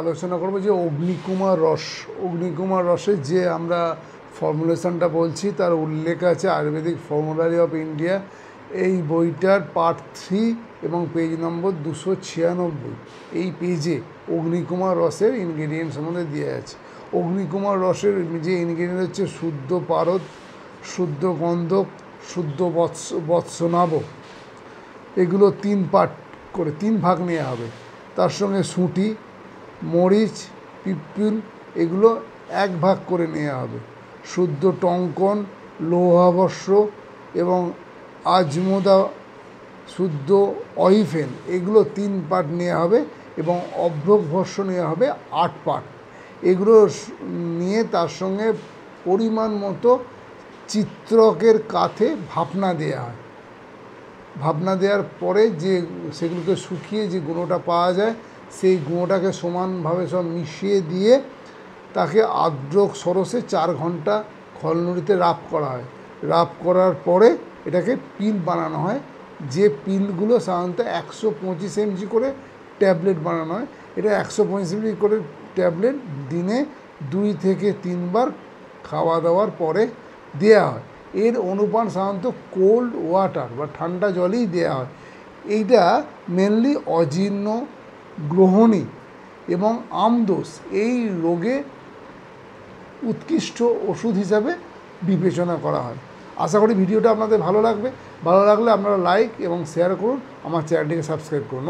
আলোচনা করব যে অগ্নিকুমার রসের যে আমরা ফর্মুলেশনটা বলছি তার উল্লেখ আছে আয়ুর্বেদিক ফর্মুলারি অফ ইন্ডিয়া, এই বইটার পার্ট 3 এবং পেজ নম্বর 296। এই পেজে অগ্নিকুমার রসের ইনগ্রেডিয়েন্ট সম্বন্ধে দেওয়া আছে। অগ্নিকুমার রসের যে ইনগ্রেডিয়েন্ট হচ্ছে শুদ্ধ পারদ, শুদ্ধ গন্ধক, শুদ্ধ বৎসনাভ, এগুলো 3 পার্ট করে 3 ভাগ নেওয়া হবে। তার সঙ্গে শুঁটি, মরিচ, পিপ্পিল এগুলো 1 ভাগ করে নেওয়া হবে। শুদ্ধ টঙ্কন, লৌহাবস্য এবং আজমোদা, শুদ্ধ অহিফেন এগুলো 3 পার্ট নেওয়া হবে এবং অভ্রভস্য নেওয়া হবে 8 পার্ট। এগুলো নিয়ে তার সঙ্গে পরিমাণ মতো চিত্রকের কাঠে ভাপনা দেওয়া হয়। ভাপনা দেওয়ার পরে যে সেগুলোকে শুকিয়ে যে গুঁড়োটা পাওয়া যায়, সেই গুঁড়োটাকে সমানভাবে সব মিশিয়ে দিয়ে তাকে আর্দ্র সরষে 4 ঘন্টা খলনুড়িতে রাপ করা হয়। রাপ করার পরে এটাকে পিল বানানো হয়। যে পিলগুলো সাধারণত 125 mg করে ট্যাবলেট বানানো হয়। এটা 125 mg করে ট্যাবলেট দিনে 2 থেকে 3 বার খাওয়া দাওয়ার পরে দেওয়া হয়। এর অনুপান সাধারণত কোল্ড ওয়াটার বা ঠান্ডা জলেই দেওয়া হয়। এইটা মেনলি অজীর্ণ, গ্রহণী এবং আমদোষ এই রোগে উৎকৃষ্ট ওষুধ হিসাবে বিবেচনা করা হয়। আশা করি ভিডিওটা আপনাদের ভালো লাগবে। ভালো লাগলে আপনারা লাইক এবং শেয়ার করুন, আমার চ্যানেলটিকে সাবস্ক্রাইব করুন।